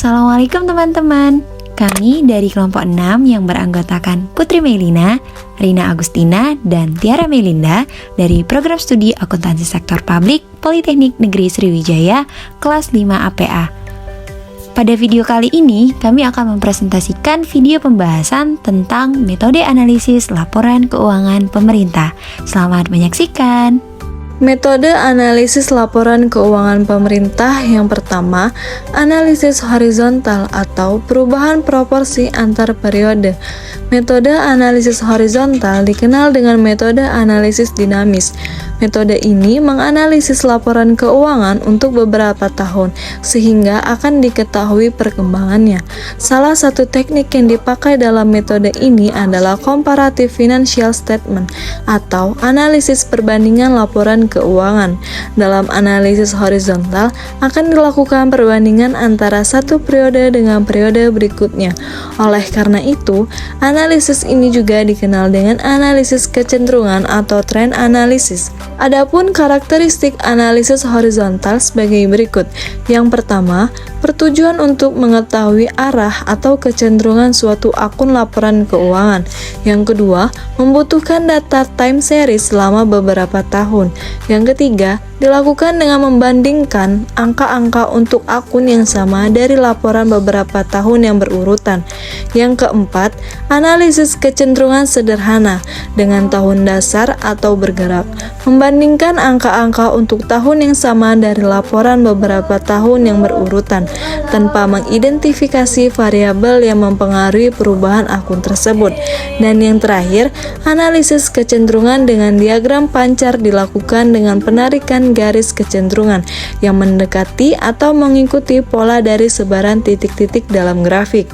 Assalamualaikum teman-teman. Kami dari kelompok 6 yang beranggotakan Putri Melina, Rina Agustina, dan Tiara Melinda dari program studi akuntansi sektor publik Politeknik Negeri Sriwijaya kelas 5 APA. Pada video kali ini, kami akan mempresentasikan video pembahasan tentang metode analisis laporan keuangan pemerintah. Selamat menyaksikan. Metode analisis laporan keuangan pemerintah yang pertama, analisis horizontal atau perubahan proporsi antar periode. Metode analisis horizontal dikenal dengan metode analisis dinamis. Metode ini menganalisis laporan keuangan untuk beberapa tahun, sehingga akan diketahui perkembangannya. Salah satu teknik yang dipakai dalam metode ini adalah comparative financial statement atau analisis perbandingan laporan keuangan. Dalam analisis horizontal akan dilakukan perbandingan antara satu periode dengan periode berikutnya. Oleh karena itu, analisis ini juga dikenal dengan analisis kecenderungan atau trend analysis. Adapun karakteristik analisis horizontal sebagai berikut. Yang pertama, bertujuan untuk mengetahui arah atau kecenderungan suatu akun laporan keuangan. Yang kedua, membutuhkan data time series selama beberapa tahun. Yang ketiga, dilakukan dengan membandingkan angka-angka untuk akun yang sama dari laporan beberapa tahun yang berurutan. Yang keempat, analisis kecenderungan sederhana dengan tahun dasar atau bergerak. Membandingkan angka-angka untuk tahun yang sama dari laporan beberapa tahun yang berurutan, tanpa mengidentifikasi variabel yang mempengaruhi perubahan akun tersebut. Dan yang terakhir, analisis kecenderungan dengan diagram pancar dilakukan dengan penarikan garis kecenderungan yang mendekati atau mengikuti pola dari sebaran titik-titik dalam grafik.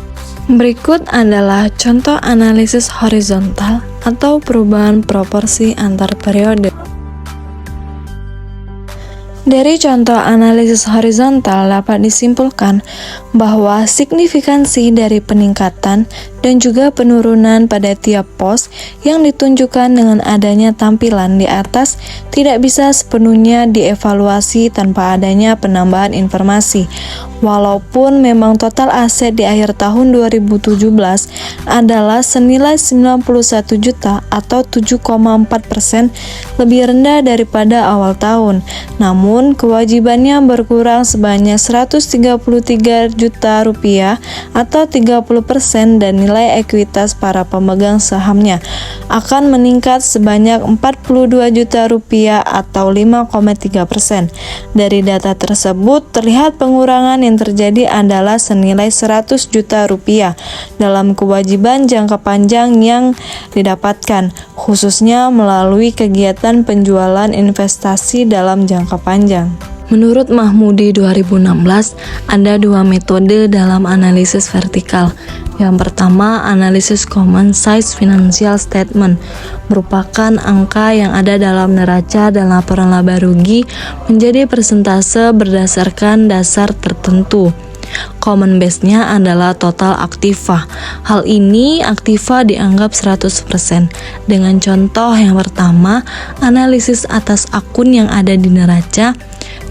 Berikut adalah contoh analisis horizontal atau perubahan proporsi antar periode. Dari contoh analisis horizontal dapat disimpulkan bahwa signifikansi dari peningkatan dan juga penurunan pada tiap pos yang ditunjukkan dengan adanya tampilan di atas tidak bisa sepenuhnya dievaluasi tanpa adanya penambahan informasi. Walaupun memang total aset di akhir tahun 2017 adalah senilai 91 juta atau 7,4% lebih rendah daripada awal tahun, namun kewajibannya berkurang sebanyak 133 juta rupiah atau 30% dan nilai ekuitas para pemegang sahamnya akan meningkat sebanyak 42 juta rupiah atau 5,3%. Dari data tersebut terlihat pengurangan yang terjadi adalah senilai 100 juta rupiah dalam kewajiban jangka panjang yang didapatkan, khususnya melalui kegiatan penjualan investasi dalam jangka panjang. Menurut Mahmudi 2016, ada dua metode dalam analisis vertikal. Yang pertama, analisis common size financial statement merupakan angka yang ada dalam neraca dan laporan laba rugi menjadi persentase berdasarkan dasar tertentu. Common base-nya adalah total aktiva. Hal ini aktiva dianggap 100%. Dengan contoh yang pertama, analisis atas akun yang ada di neraca.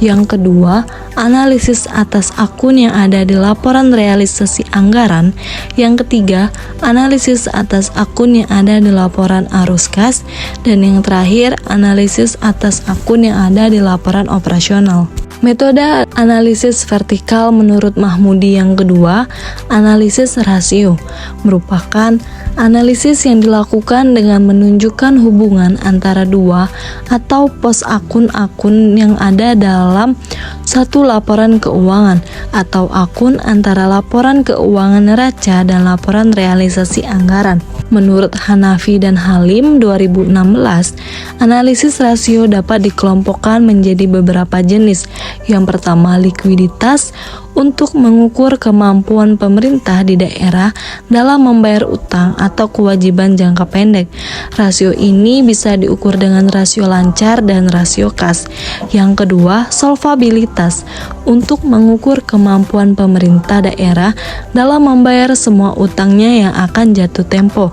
Yang kedua, analisis atas akun yang ada di laporan realisasi anggaran. Yang ketiga, analisis atas akun yang ada di laporan arus kas. Dan yang terakhir, analisis atas akun yang ada di laporan operasional. Metode analisis vertikal menurut Mahmudi yang kedua, analisis rasio, merupakan analisis yang dilakukan dengan menunjukkan hubungan antara dua atau pos akun-akun yang ada dalam satu laporan keuangan atau akun antara laporan keuangan neraca dan laporan realisasi anggaran. Menurut Hanafi dan Halim 2016, analisis rasio dapat dikelompokkan menjadi beberapa jenis. Yang pertama, likuiditas untuk mengukur kemampuan pemerintah di daerah dalam membayar utang atau kewajiban jangka pendek. Rasio ini bisa diukur dengan rasio lancar dan rasio kas. Yang kedua, solvabilitas untuk mengukur kemampuan pemerintah daerah dalam membayar semua utangnya yang akan jatuh tempo.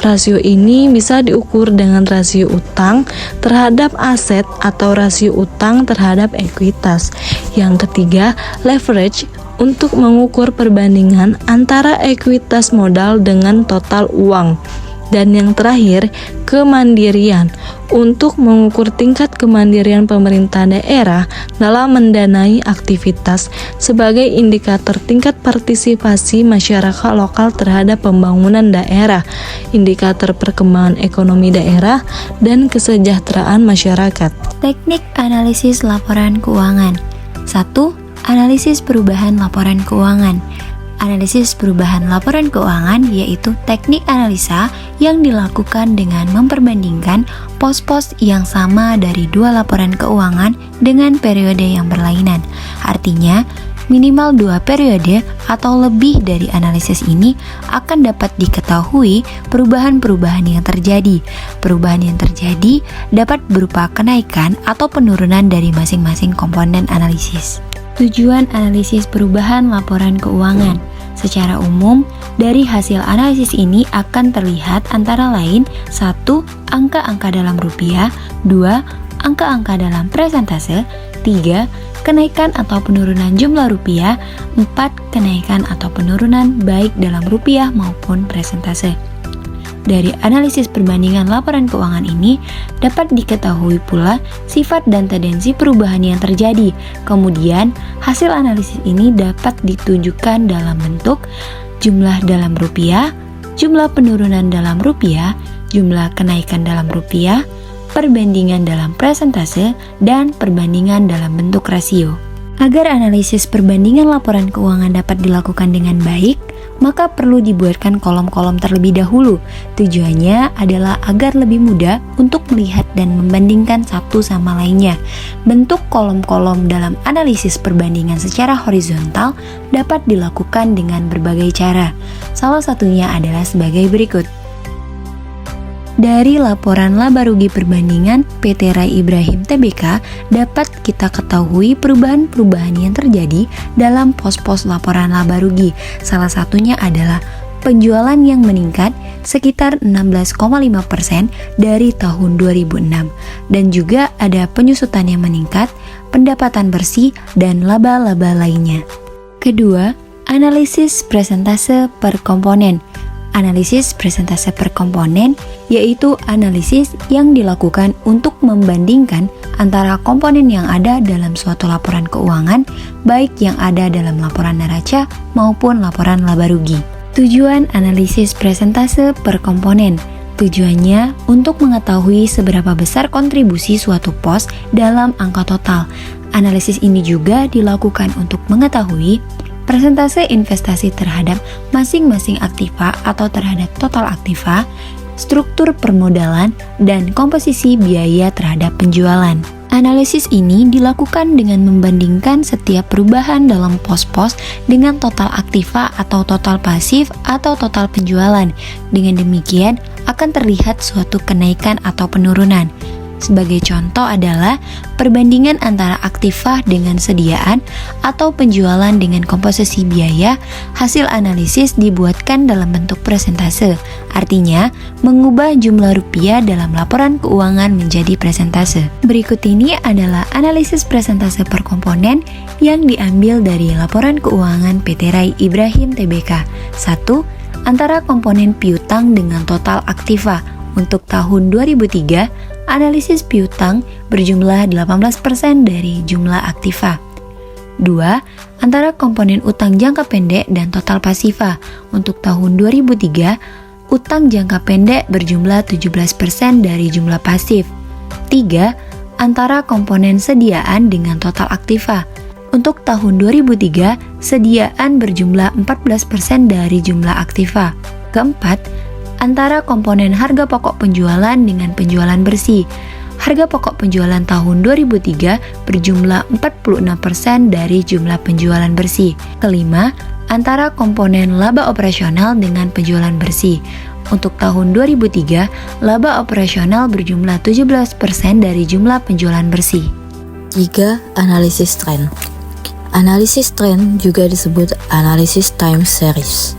Rasio ini bisa diukur dengan rasio utang terhadap aset atau rasio utang terhadap ekuitas. Yang ketiga, leverage untuk mengukur perbandingan antara ekuitas modal dengan total uang. Dan yang terakhir, kemandirian, untuk mengukur tingkat kemandirian pemerintah daerah dalam mendanai aktivitas sebagai indikator tingkat partisipasi masyarakat lokal terhadap pembangunan daerah, indikator perkembangan ekonomi daerah, dan kesejahteraan masyarakat. Teknik analisis laporan keuangan. 1. Analisis perubahan laporan keuangan. Analisis perubahan laporan keuangan yaitu teknik analisa yang dilakukan dengan memperbandingkan pos-pos yang sama dari dua laporan keuangan dengan periode yang berlainan. Artinya, minimal 2 periode atau lebih dari analisis ini akan dapat diketahui perubahan-perubahan yang terjadi. Perubahan yang terjadi dapat berupa kenaikan atau penurunan dari masing-masing komponen analisis. Tujuan analisis perubahan laporan keuangan. Secara umum, dari hasil analisis ini akan terlihat antara lain 1. Angka-angka dalam rupiah, 2. Angka-angka dalam persentase, 3. Kenaikan atau penurunan jumlah rupiah, 4. Kenaikan atau penurunan baik dalam rupiah maupun persentase. Dari analisis perbandingan laporan keuangan ini dapat diketahui pula sifat dan tendensi perubahan yang terjadi. Kemudian, hasil analisis ini dapat ditunjukkan dalam bentuk jumlah dalam rupiah, jumlah penurunan dalam rupiah, jumlah kenaikan dalam rupiah, perbandingan dalam persentase, dan perbandingan dalam bentuk rasio. Agar analisis perbandingan laporan keuangan dapat dilakukan dengan baik, maka perlu dibuatkan kolom-kolom terlebih dahulu. Tujuannya adalah agar lebih mudah untuk melihat dan membandingkan satu sama lainnya. Bentuk kolom-kolom dalam analisis perbandingan secara horizontal dapat dilakukan dengan berbagai cara. Salah satunya adalah sebagai berikut. Dari laporan laba rugi perbandingan PT Rai Ibrahim Tbk dapat kita ketahui perubahan-perubahan yang terjadi dalam pos-pos laporan laba rugi. Salah satunya adalah penjualan yang meningkat sekitar 16,5% dari tahun 2006 dan juga ada penyusutan yang meningkat, pendapatan bersih, dan laba-laba lainnya. Kedua, analisis presentase per komponen. Analisis presentase per komponen yaitu analisis yang dilakukan untuk membandingkan antara komponen yang ada dalam suatu laporan keuangan, baik yang ada dalam laporan neraca maupun laporan laba rugi. Tujuan analisis presentase per komponen. Tujuannya untuk mengetahui seberapa besar kontribusi suatu pos dalam angka total. Analisis ini juga dilakukan untuk mengetahui persentase investasi terhadap masing-masing aktiva atau terhadap total aktiva, struktur permodalan, dan komposisi biaya terhadap penjualan. Analisis ini dilakukan dengan membandingkan setiap perubahan dalam pos-pos dengan total aktiva atau total pasif atau total penjualan. Dengan demikian, akan terlihat suatu kenaikan atau penurunan. Sebagai contoh adalah perbandingan antara aktiva dengan sediaan atau penjualan dengan komposisi biaya. Hasil analisis dibuatkan dalam bentuk presentase, artinya mengubah jumlah rupiah dalam laporan keuangan menjadi presentase. Berikut ini adalah analisis presentase per komponen yang diambil dari laporan keuangan PT Rai Ibrahim Tbk. 1. Antara komponen piutang dengan total aktiva. Untuk tahun 2003, analisis piutang berjumlah 18% dari jumlah aktiva. 2. Antara komponen utang jangka pendek dan total pasifa. Untuk tahun 2003, utang jangka pendek berjumlah 17% dari jumlah pasif. 3. Antara komponen sediaan dengan total aktiva. Untuk tahun 2003, sediaan berjumlah 14% dari jumlah aktiva. Keempat, antara komponen harga pokok penjualan dengan penjualan bersih. Harga pokok penjualan tahun 2003 berjumlah 46% dari jumlah penjualan bersih. Kelima, antara komponen laba operasional dengan penjualan bersih. Untuk tahun 2003, laba operasional berjumlah 17% dari jumlah penjualan bersih. 3. Analisis tren. Analisis tren juga disebut analisis time series.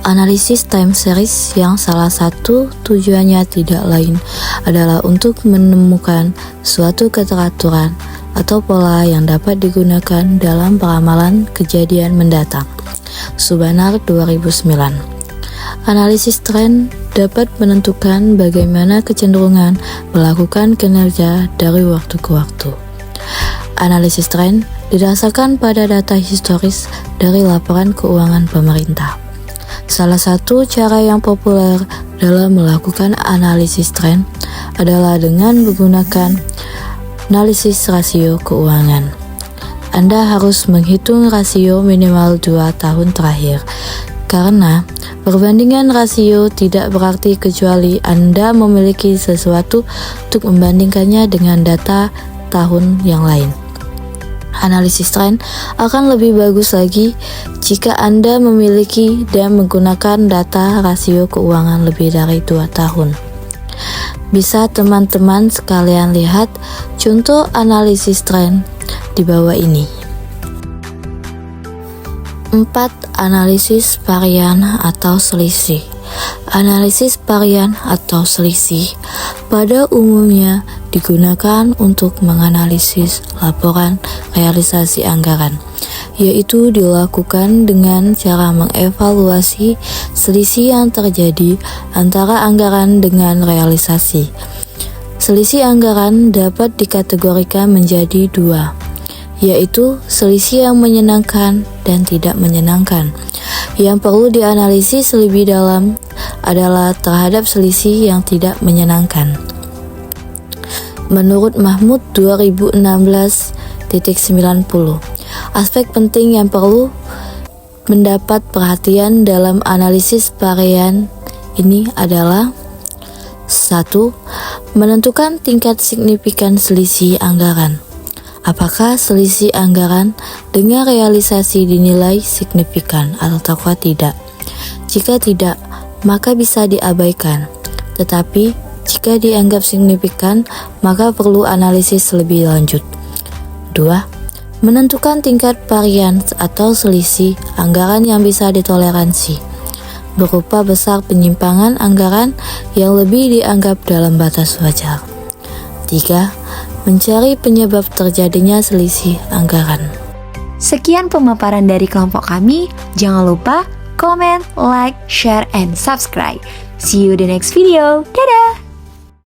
Analisis time series yang salah satu tujuannya tidak lain adalah untuk menemukan suatu keteraturan atau pola yang dapat digunakan dalam peramalan kejadian mendatang. Subanar 2009. Analisis tren dapat menentukan bagaimana kecenderungan melakukan kinerja dari waktu ke waktu. Analisis tren didasarkan pada data historis dari laporan keuangan pemerintah. Salah satu cara yang populer dalam melakukan analisis tren adalah dengan menggunakan analisis rasio keuangan. Anda harus menghitung rasio minimal 2 tahun terakhir, karena perbandingan rasio tidak berarti kecuali Anda memiliki sesuatu untuk membandingkannya dengan data tahun yang lain. Analisis tren akan lebih bagus lagi jika Anda memiliki dan menggunakan data rasio keuangan lebih dari 2 tahun. Bisa teman-teman sekalian lihat contoh analisis tren di bawah ini. 4. Analisis varian atau selisih. Analisis varian atau selisih pada umumnya digunakan untuk menganalisis laporan realisasi anggaran, yaitu dilakukan dengan cara mengevaluasi selisih yang terjadi antara anggaran dengan realisasi. Selisih anggaran dapat dikategorikan menjadi 2, yaitu selisih yang menyenangkan dan tidak menyenangkan. Yang perlu dianalisis lebih dalam adalah terhadap selisih yang tidak menyenangkan. Menurut Mahmud 2016.90, aspek penting yang perlu mendapat perhatian dalam analisis varian ini adalah 1. Menentukan tingkat signifikan selisih anggaran. Apakah selisih anggaran dengan realisasi dinilai signifikan atau tidak? Jika tidak, maka bisa diabaikan. Tetapi, jika dianggap signifikan, maka perlu analisis lebih lanjut. 2. Menentukan tingkat varians atau selisih anggaran yang bisa ditoleransi, berupa besar penyimpangan anggaran yang lebih dianggap dalam batas wajar. 3. Mencari penyebab terjadinya selisih anggaran. Sekian pemaparan dari kelompok kami. Jangan lupa comment, like, share, and subscribe. See you the next video. Dadah!